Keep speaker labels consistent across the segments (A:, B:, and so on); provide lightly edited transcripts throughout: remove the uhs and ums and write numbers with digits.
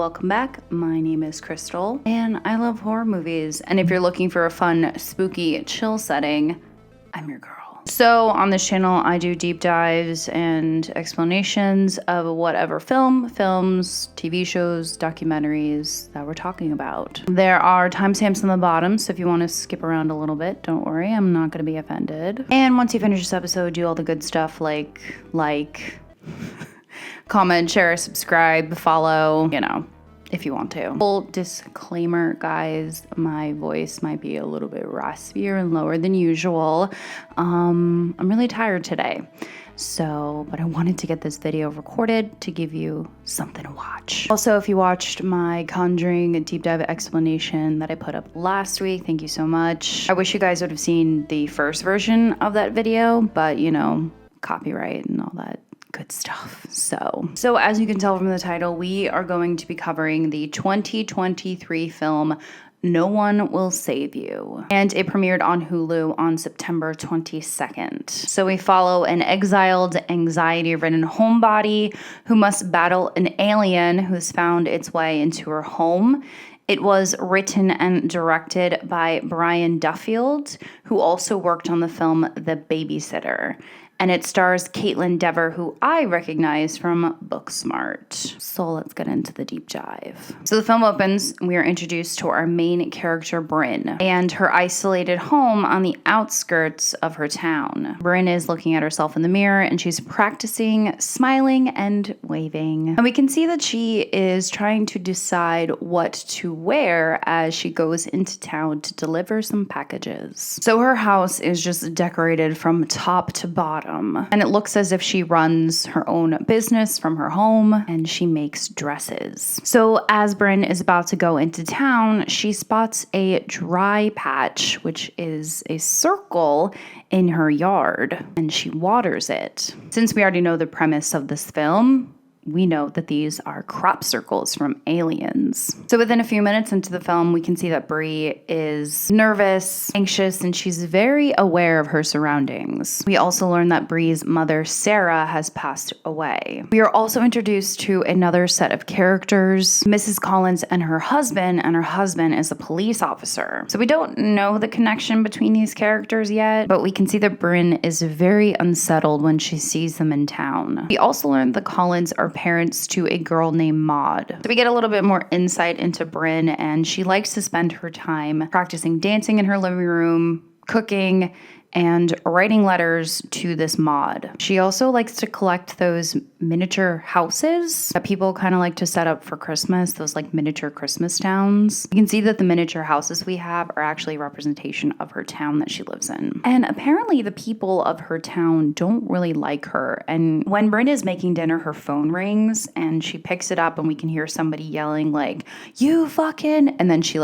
A: welcome back. My name is Crystal, and I love horror movies. And if you're looking for a fun, spooky, chill setting, I'm your girl. So on this channel, I do deep dives and explanations of whatever films, TV shows, documentaries that we're talking about. There are timestamps on the bottom, so if you want to skip around a little bit, don't worry, I'm not going to be offended. And once you finish this episode, do all the good stuff like, comment, share, subscribe, follow, if you want to. Full disclaimer, guys, my voice might be a little bit raspier and lower than usual. I'm really tired today. But I wanted to get this video recorded to give you something to watch. Also, if you watched my Conjuring deep dive explanation that I put up last week, thank you so much. I wish you guys would have seen the first version of that video, but copyright and all that good stuff. So as you can tell from the title, we are going to be covering the 2023 film No One Will Save You, and it premiered on Hulu on September 22nd. So we follow an exiled, anxiety-ridden homebody who must battle an alien who's found its way into her home. It was written and directed by Brian Duffield, who also worked on the film The Babysitter. And it stars Caitlin Dever, who I recognize from Booksmart. So let's get into the deep dive. So the film opens, and we are introduced to our main character, Bryn, and her isolated home on the outskirts of her town. Bryn is looking at herself in the mirror, and she's practicing smiling and waving. And we can see that she is trying to decide what to wear as she goes into town to deliver some packages. So her house is just decorated from top to bottom. And it looks as if she runs her own business from her home, and she makes dresses. So as Bryn is about to go into town, she spots a dry patch, which is a circle in her yard, and she waters it. Since we already know the premise of this film, we know that these are crop circles from Aliens. So within a few minutes into the film, we can see that Bree is nervous, anxious, and she's very aware of her surroundings. We also learn that Bree's mother, Sarah, has passed away. We are also introduced to another set of characters, Mrs. Collins and her husband is a police officer. So we don't know the connection between these characters yet, but we can see that Bryn is very unsettled when she sees them in town. We also learn the Collins are parents to a girl named Maud. So we get a little bit more insight into Bryn, and she likes to spend her time practicing dancing in her living room, cooking, and writing letters to this Maud. She also likes to collect those miniature houses that people kind of like to set up for Christmas, those like miniature Christmas towns. You can see that the miniature houses we have are actually a representation of her town that she lives in. And apparently the people of her town don't really like her. And when Bryn is making dinner, her phone rings and she picks it up and we can hear somebody yelling like, "You fucking," and then she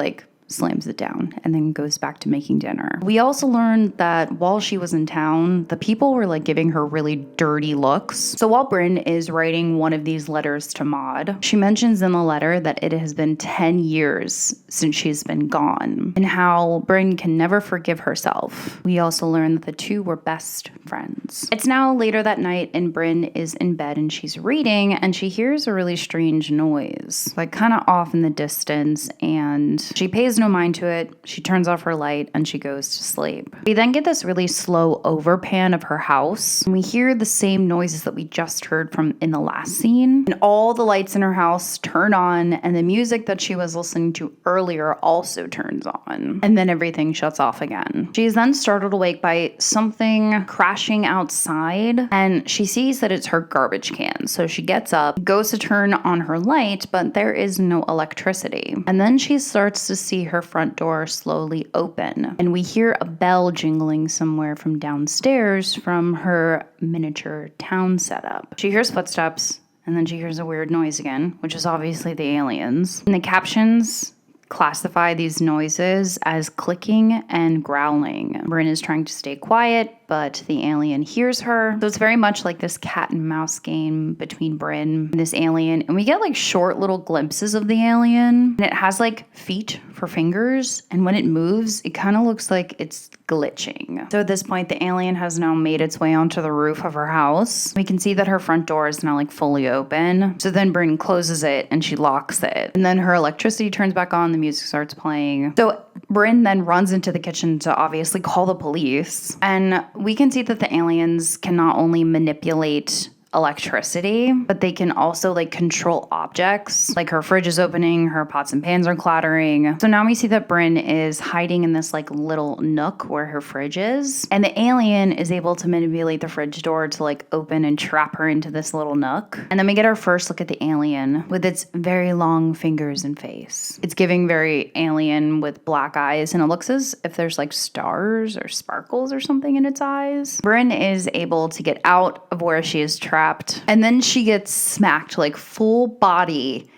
A: slams it down and then goes back to making dinner. We also learned that while she was in town, the people were giving her really dirty looks. So while Bryn is writing one of these letters to Maud, she mentions in the letter that it has been 10 years since she's been gone and how Bryn can never forgive herself. We also learned that the two were best friends. It's now later that night and Bryn is in bed and she's reading and she hears a really strange noise, kind of off in the distance, and she pays no mind to it. She turns off her light and she goes to sleep. We then get this really slow overpan of her house, and we hear the same noises that we just heard from in the last scene. And all the lights in her house turn on, and the music that she was listening to earlier also turns on. And then everything shuts off again. She is then startled awake by something crashing outside, and she sees that it's her garbage can. So she gets up, goes to turn on her light, but there is no electricity. And then she starts to see her front door slowly open, and we hear a bell jingling somewhere from downstairs from her miniature town setup. She hears footsteps, and then she hears a weird noise again, which is obviously the aliens. And the captions classify these noises as clicking and growling. Bryn is trying to stay quiet, but the alien hears her. So it's very much like this cat and mouse game between Bryn and this alien. And we get like short little glimpses of the alien. And it has like feet for fingers. And when it moves, it kind of looks like it's glitching. So at this point, the alien has now made its way onto the roof of her house. We can see that her front door is now like fully open. So then Bryn closes it and she locks it. And then her electricity turns back on, the music starts playing. So Bryn then runs into the kitchen to obviously call the police. And we can see that the aliens can not only manipulate electricity, but they can also like control objects. Like her fridge is opening, her pots and pans are clattering. So now we see that Bryn is hiding in this like little nook where her fridge is. And the alien is able to manipulate the fridge door to like open and trap her into this little nook. And then we get our first look at the alien with its very long fingers and face. It's giving very alien with black eyes, and it looks as if there's like stars or sparkles or something in its eyes. Bryn is able to get out of where she is trapped. And then she gets smacked like full body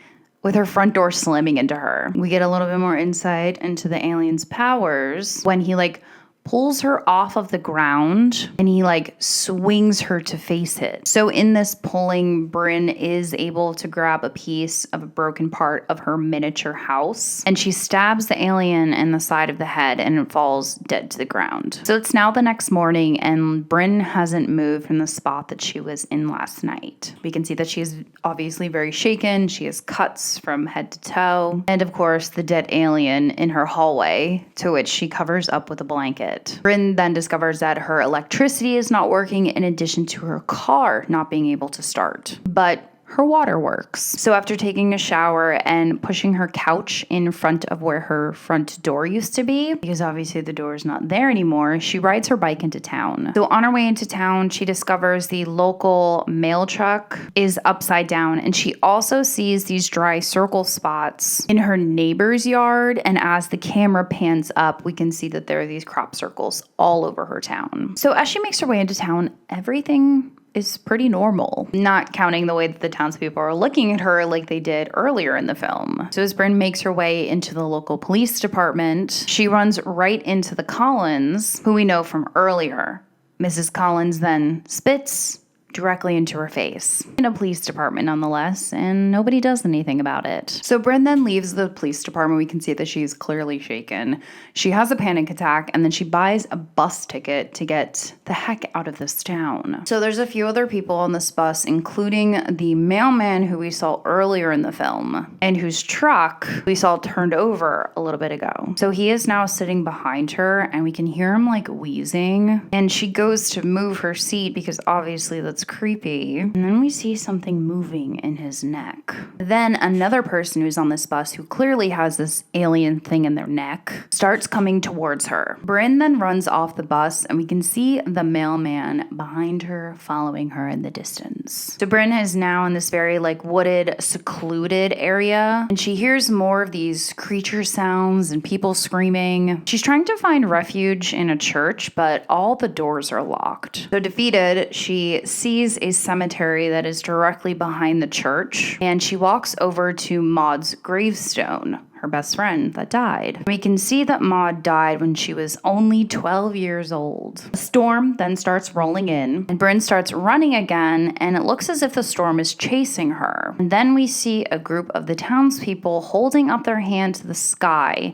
A: with her front door slamming into her. We get a little bit more insight into the alien's powers when he like pulls her off of the ground and he like swings her to face it. So in this pulling, Bryn is able to grab a piece of a broken part of her miniature house, and she stabs the alien in the side of the head and it falls dead to the ground. So it's now the next morning and Bryn hasn't moved from the spot that she was in last night. We can see that she's obviously very shaken. She has cuts from head to toe. And of course, the dead alien in her hallway, to which she covers up with a blanket. Bryn then discovers that her electricity is not working, in addition to her car not being able to start. But her water works. So after taking a shower and pushing her couch in front of where her front door used to be, because obviously the door is not there anymore, she rides her bike into town. So on her way into town, she discovers the local mail truck is upside down, and she also sees these dry circle spots in her neighbor's yard. And as the camera pans up, we can see that there are these crop circles all over her town. So as she makes her way into town, everything is pretty normal, not counting the way that the townspeople are looking at her like they did earlier in the film. So as Bryn makes her way into the local police department, she runs right into the Collins, who we know from earlier. Mrs. Collins then spits directly into her face. In a police department nonetheless, and nobody does anything about it. So Bryn then leaves the police department. We can see that she's clearly shaken. She has a panic attack, and then she buys a bus ticket to get the heck out of this town. So there's a few other people on this bus, including the mailman who we saw earlier in the film, and whose truck we saw turned over a little bit ago. So he is now sitting behind her, and we can hear him like wheezing, and she goes to move her seat because obviously that's creepy. And then we see something moving in his neck. Then another person who's on this bus, who clearly has this alien thing in their neck, starts coming towards her. Bryn then runs off the bus, and we can see the mailman behind her following her in the distance. So Bryn is now in this very like wooded, secluded area, and she hears more of these creature sounds and people screaming. She's trying to find refuge in a church, but all the doors are locked. So defeated, she sees a cemetery that is directly behind the church, and she walks over to Maud's gravestone, her best friend that died. We can see that Maud died when she was only 12 years old. A storm then starts rolling in, and Bryn starts running again, and it looks as if the storm is chasing her. And then we see a group of the townspeople holding up their hand to the sky,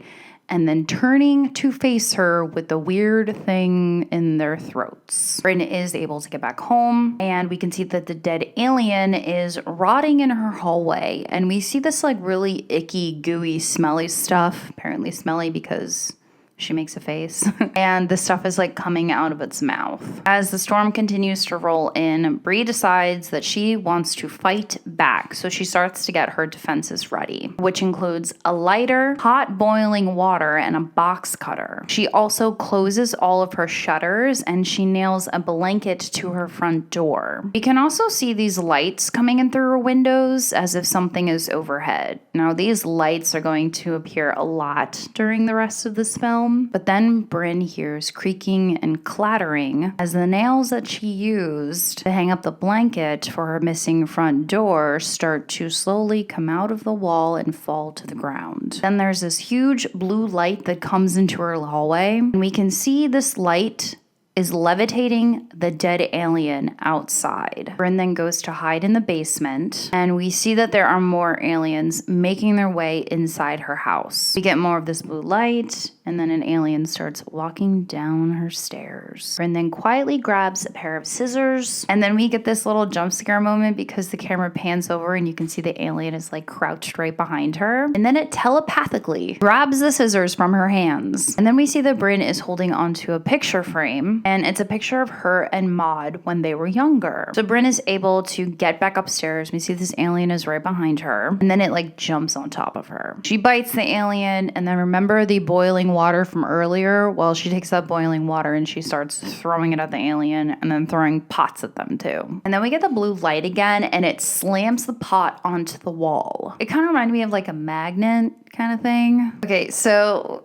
A: and then turning to face her with the weird thing in their throats. Bryn is able to get back home, and we can see that the dead alien is rotting in her hallway, and we see this like really icky, gooey, smelly stuff. Apparently smelly because she makes a face. And the stuff is like coming out of its mouth. As the storm continues to roll in, Bree decides that she wants to fight back. So she starts to get her defenses ready, which includes a lighter, hot boiling water, and a box cutter. She also closes all of her shutters, and she nails a blanket to her front door. We can also see these lights coming in through her windows as if something is overhead. Now, these lights are going to appear a lot during the rest of this film. But then Bryn hears creaking and clattering as the nails that she used to hang up the blanket for her missing front door start to slowly come out of the wall and fall to the ground. Then there's this huge blue light that comes into her hallway, and we can see this light is levitating the dead alien outside. Bryn then goes to hide in the basement, and we see that there are more aliens making their way inside her house. We get more of this blue light, and then an alien starts walking down her stairs. Bryn then quietly grabs a pair of scissors, and then we get this little jump scare moment because the camera pans over and you can see the alien is like crouched right behind her. And then it telepathically grabs the scissors from her hands. And then we see that Bryn is holding onto a picture frame, and it's a picture of her and Maud when they were younger. So Bryn is able to get back upstairs. We see this alien is right behind her, and then it like jumps on top of her. She bites the alien, and then remember the boiling water from earlier? Well, she takes that boiling water and she starts throwing it at the alien and then throwing pots at them too. And then we get the blue light again, and it slams the pot onto the wall. It kind of reminded me of like a magnet kind of thing. Okay, so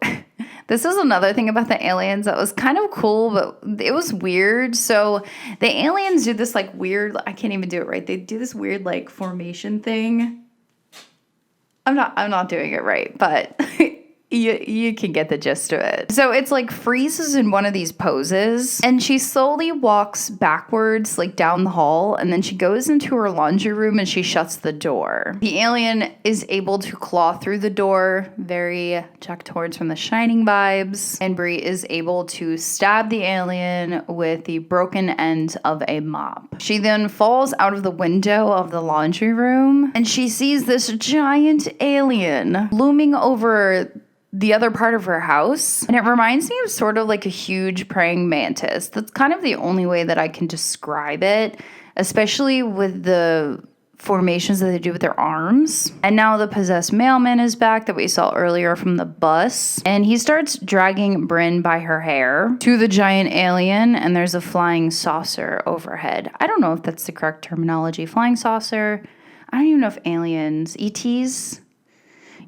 A: this is another thing about the aliens that was kind of cool, but it was weird. So the aliens do this like weird, I can't even do it right. They do this weird like formation thing. I'm not doing it right, but you can get the gist of it. So it's like freezes in one of these poses, and she slowly walks backwards like down the hall, and then she goes into her laundry room and she shuts the door. The alien is able to claw through the door, very Jack Torrance from The Shining vibes, and Bree is able to stab the alien with the broken end of a mop. She then falls out of the window of the laundry room, and she sees this giant alien looming over the other part of her house, and it reminds me of sort of like a huge praying mantis. That's kind of the only way that I can describe it, especially with the formations that they do with their arms. And now the possessed mailman is back that we saw earlier from the bus, and he starts dragging Bryn by her hair to the giant alien, and there's a flying saucer overhead. I don't know if that's the correct terminology. Flying saucer. I don't even know if aliens, ETs.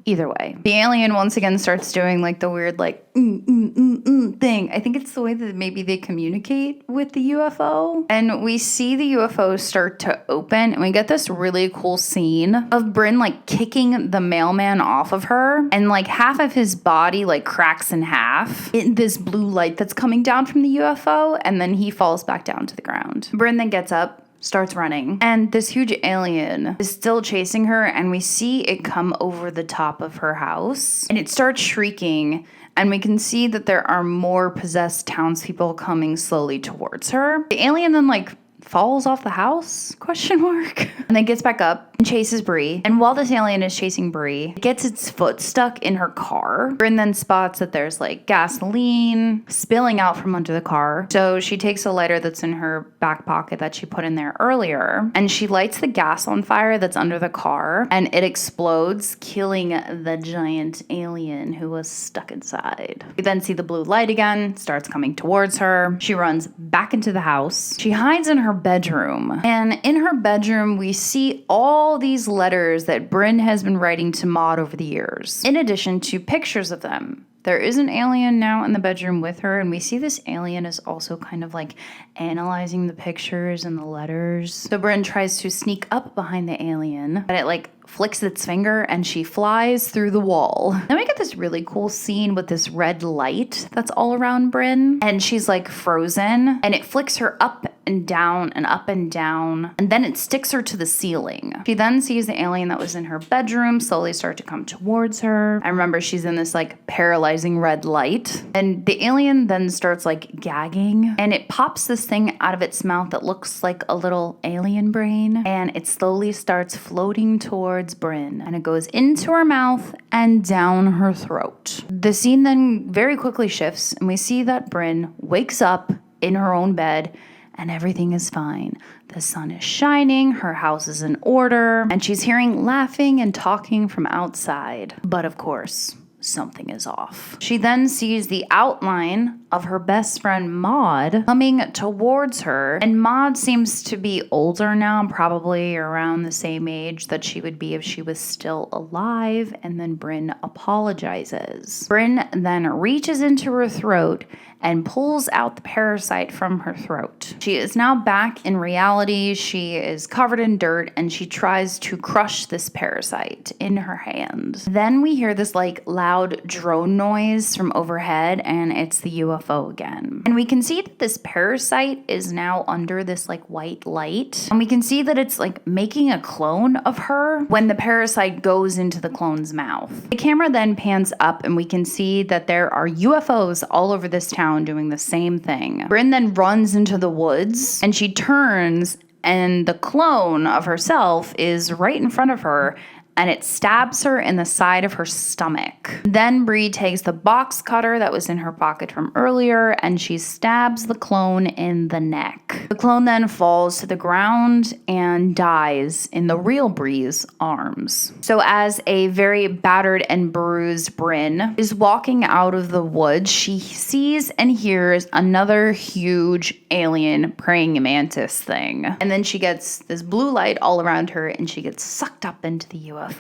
A: Either way, the alien once again starts doing like the weird like thing. I think it's the way that maybe they communicate with the UFO. And we see the UFO start to open, and we get this really cool scene of Bryn like kicking the mailman off of her, and like half of his body like cracks in half in this blue light that's coming down from the UFO, and then he falls back down to the ground. Bryn then gets up, starts running, and this huge alien is still chasing her, and we see it come over the top of her house, and it starts shrieking, and we can see that there are more possessed townspeople coming slowly towards her. The alien then like falls off the house, ? And then gets back up and chases Bree. And while this alien is chasing Bree, it gets its foot stuck in her car. Bryn then spots that there's like gasoline spilling out from under the car. So she takes a lighter that's in her back pocket that she put in there earlier, and she lights the gas on fire that's under the car, and it explodes, killing the giant alien who was stuck inside. We then see the blue light again, starts coming towards her. She runs back into the house. She hides in her bedroom, and in her bedroom we see all these letters that Bryn has been writing to Maud over the years, in addition to pictures of them. There is an alien now in the bedroom with her, and we see this alien is also kind of like analyzing the pictures and the letters. So Bryn tries to sneak up behind the alien, but it like flicks its finger and she flies through the wall. Then we get this really cool scene with this red light that's all around Bryn, and she's like frozen, and it flicks her up and down and up and down, and then it sticks her to the ceiling. She then sees the alien that was in her bedroom slowly start to come towards her. I remember she's in this like paralyzing red light, and the alien then starts like gagging, and it pops this thing out of its mouth that looks like a little alien brain, and it slowly starts floating towards Bryn, and it goes into her mouth and down her throat. The scene then very quickly shifts, and we see that Bryn wakes up in her own bed, and everything is fine. The sun is shining, her house is in order, and she's hearing laughing and talking from outside. But of course, something is off. She then sees the outline of her best friend Maud coming towards her, and Maud seems to be older now, probably around the same age that she would be if she was still alive, and then Bryn apologizes. Bryn then reaches into her throat and pulls out the parasite from her throat. She is now back in reality. She is covered in dirt and she tries to crush this parasite in her hand. Then we hear this like loud drone noise from overhead, and it's the UFO again. And we can see that this parasite is now under this like white light. And we can see that it's like making a clone of her when the parasite goes into the clone's mouth. The camera then pans up and we can see that there are UFOs all over this town doing the same thing. Bryn then runs into the woods and she turns, and the clone of herself is right in front of her, and it stabs her in the side of her stomach. Then Bree takes the box cutter that was in her pocket from earlier and she stabs the clone in the neck. The clone then falls to the ground and dies in the real Bree's arms. So as a very battered and bruised Bryn is walking out of the woods, she sees and hears another huge alien praying mantis thing. And then she gets this blue light all around her and she gets sucked up into the UFO.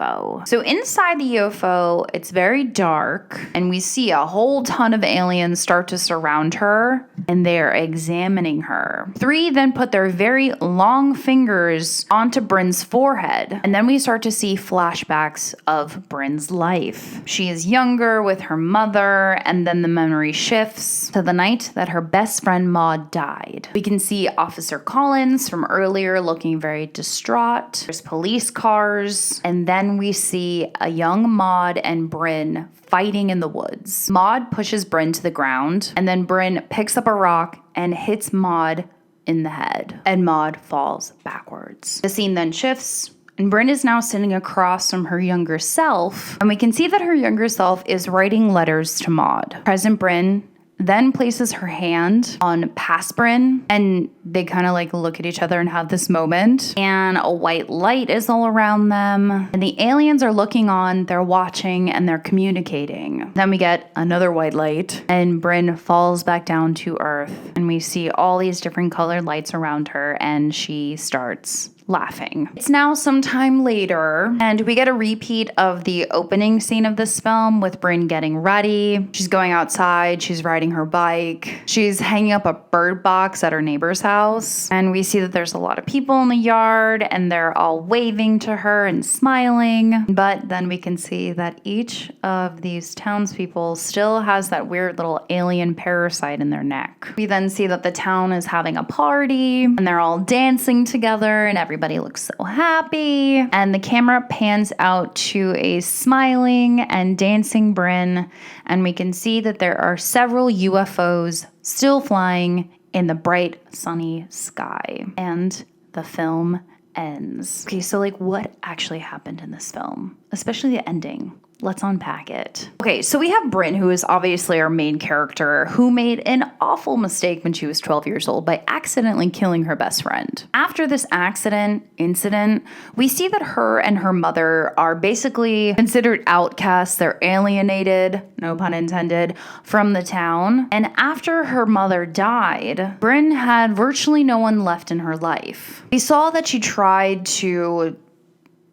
A: So inside the UFO, it's very dark, and we see a whole ton of aliens start to surround her, and they're examining her. 3 then put their very long fingers onto Bryn's forehead, and then we start to see flashbacks of Bryn's life. She is younger with her mother, and then the memory shifts to the night that her best friend Maud died. We can see Officer Collins from earlier looking very distraught. There's police cars, and then we see a young Maud and Bryn fighting in the woods. Maud pushes Bryn to the ground, and then Bryn picks up a rock and hits Maud in the head, and Maud falls backwards. The scene then shifts, and Bryn is now sitting across from her younger self, and we can see that her younger self is writing letters to Maud. Present Bryn then places her hand on past Bryn, and they kind of like look at each other and have this moment, and a white light is all around them, and the aliens are looking on, they're watching, and they're communicating. Then we get another white light, and Bryn falls back down to earth, and we see all these different colored lights around her, and she starts laughing. It's now some time later, and we get a repeat of the opening scene of this film with Bryn getting ready. She's going outside, she's riding her bike, she's hanging up a bird box at her neighbor's house, and we see that there's a lot of people in the yard, and they're all waving to her and smiling, but then we can see that each of these townspeople still has that weird little alien parasite in their neck. We then see that the town is having a party, and they're all dancing together, and everybody looks so happy, and the camera pans out to a smiling and dancing Bryn, and we can see that there are several UFOs still flying in the bright sunny sky, and the film ends. Okay, so like what actually happened in this film, especially the ending? Let's unpack it. Okay, so we have Bryn, who is obviously our main character, who made an awful mistake when she was 12 years old by accidentally killing her best friend. After this incident, we see that her and her mother are basically considered outcasts. They're alienated, no pun intended, from the town. And after her mother died, Bryn had virtually no one left in her life. We saw that she tried to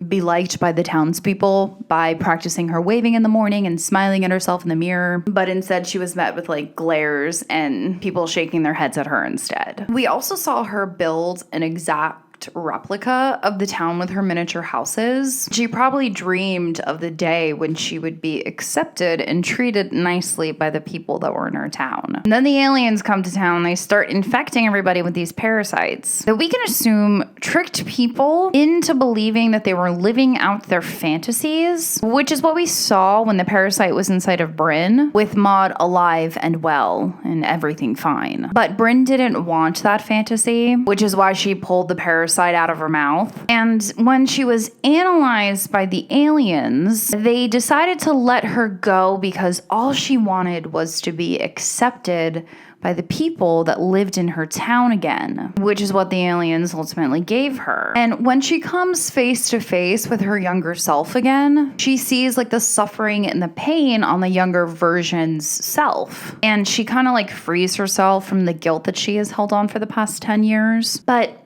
A: be liked by the townspeople by practicing her waving in the morning and smiling at herself in the mirror, but instead she was met with like glares and people shaking their heads at her instead. We also saw her build an exact replica of the town with her miniature houses. She probably dreamed of the day when she would be accepted and treated nicely by the people that were in her town. And then the aliens come to town, they start infecting everybody with these parasites that we can assume tricked people into believing that they were living out their fantasies, which is what we saw when the parasite was inside of Bryn, with Maud alive and well and everything fine. But Bryn didn't want that fantasy, which is why she pulled the parasite out of her mouth. And when she was analyzed by the aliens, they decided to let her go because all she wanted was to be accepted by the people that lived in her town again, which is what the aliens ultimately gave her. And when she comes face to face with her younger self again, she sees like the suffering and the pain on the younger version's self. And she kind of like frees herself from the guilt that she has held on for the past 10 years. But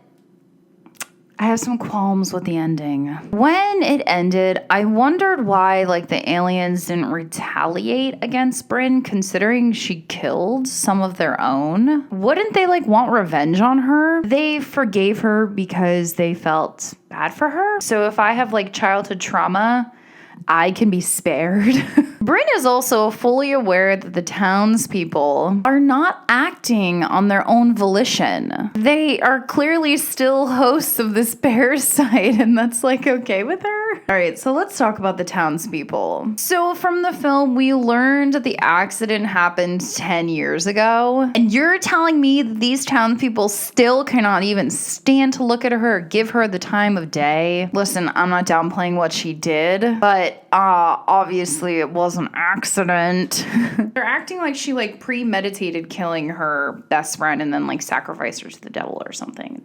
A: I have some qualms with the ending. When it ended, I wondered why, like, the aliens didn't retaliate against Bryn, considering she killed some of their own. Wouldn't they, like, want revenge on her? They forgave her because they felt bad for her. So if I have, like, childhood trauma, I can be spared. Bryn is also fully aware that the townspeople are not acting on their own volition. They are clearly still hosts of this parasite, and that's like okay with her. All right, so let's talk about the townspeople. So from the film, we learned that the accident happened 10 years ago, and you're telling me that these townspeople still cannot even stand to look at her or give her the time of day? Listen, I'm not downplaying what she did, but obviously it was an accident. They're acting like she like premeditated killing her best friend and then like sacrificed her to the devil or something.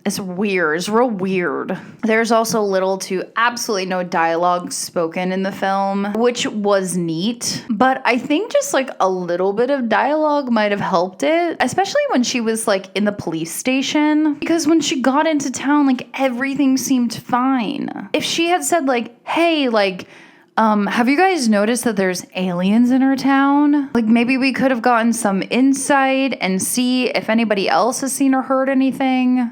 A: It's weird. It's real weird. There's also little to absolutely no dialogue spoken in the film, which was neat. But I think just like a little bit of dialogue might have helped it, especially when she was like in the police station. Because when she got into town, like everything seemed fine. If she had said like, hey, like, have you guys noticed that there's aliens in our town? Like maybe we could have gotten some insight and see if anybody else has seen or heard anything.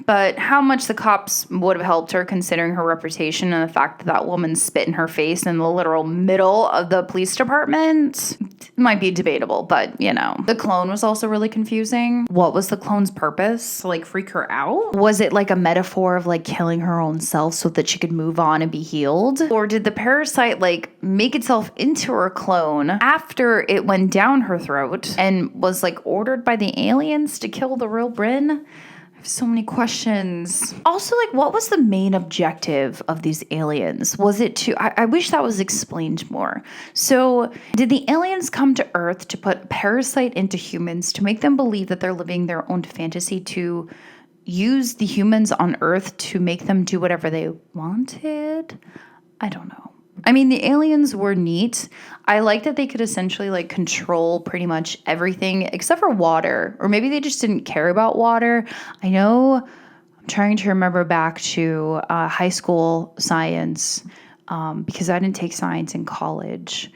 A: But how much the cops would have helped her considering her reputation and the fact that that woman spit in her face in the literal middle of the police department might be debatable, but you know. The clone was also really confusing. What was the clone's purpose? To like freak her out? Was it like a metaphor of like killing her own self so that she could move on and be healed? Or did the parasite like make itself into her clone after it went down her throat and was like ordered by the aliens to kill the real Bryn? So many questions. Also, like, what was the main objective of these aliens? Was it to, I wish that was explained more. So, did the aliens come to Earth to put parasite into humans to make them believe that they're living their own fantasy, to use the humans on Earth to make them do whatever they wanted? I don't know. I mean, the aliens were neat. I like that they could essentially like control pretty much everything except for water, or maybe they just didn't care about water. I know I'm trying to remember back to high school science because I didn't take science in college.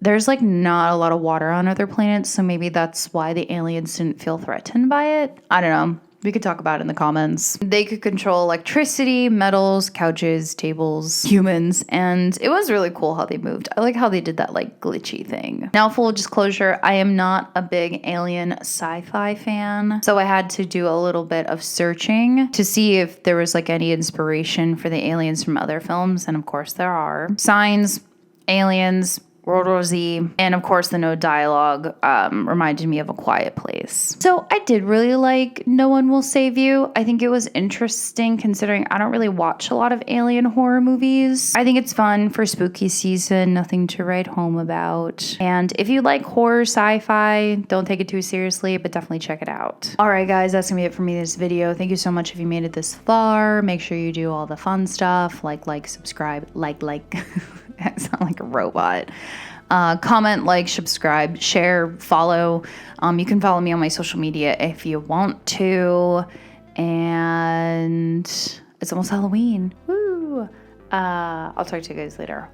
A: There's like not a lot of water on other planets, so maybe that's why the aliens didn't feel threatened by it. I don't know. We could talk about it in the comments. They could control electricity, metals, couches, tables, humans, and it was really cool how they moved. I like how they did that like glitchy thing. Now, full disclosure, I am not a big alien sci-fi fan, so I had to do a little bit of searching to see if there was like any inspiration for the aliens from other films, and of course there are. Signs, aliens, World War Z, and of course the no dialogue reminded me of A Quiet Place. So I did really like No One Will Save You. I think it was interesting considering I don't really watch a lot of alien horror movies. I think it's fun for spooky season, nothing to write home about. And if you like horror sci-fi, don't take it too seriously, but definitely check it out. All right, guys, that's gonna be it for me this video. Thank you so much if you made it this far. Make sure you do all the fun stuff, like, subscribe, like. I sound like a robot. Comment, like, subscribe, share, follow. You can follow me on my social media if you want to. And it's almost Halloween. Woo! I'll talk to you guys later.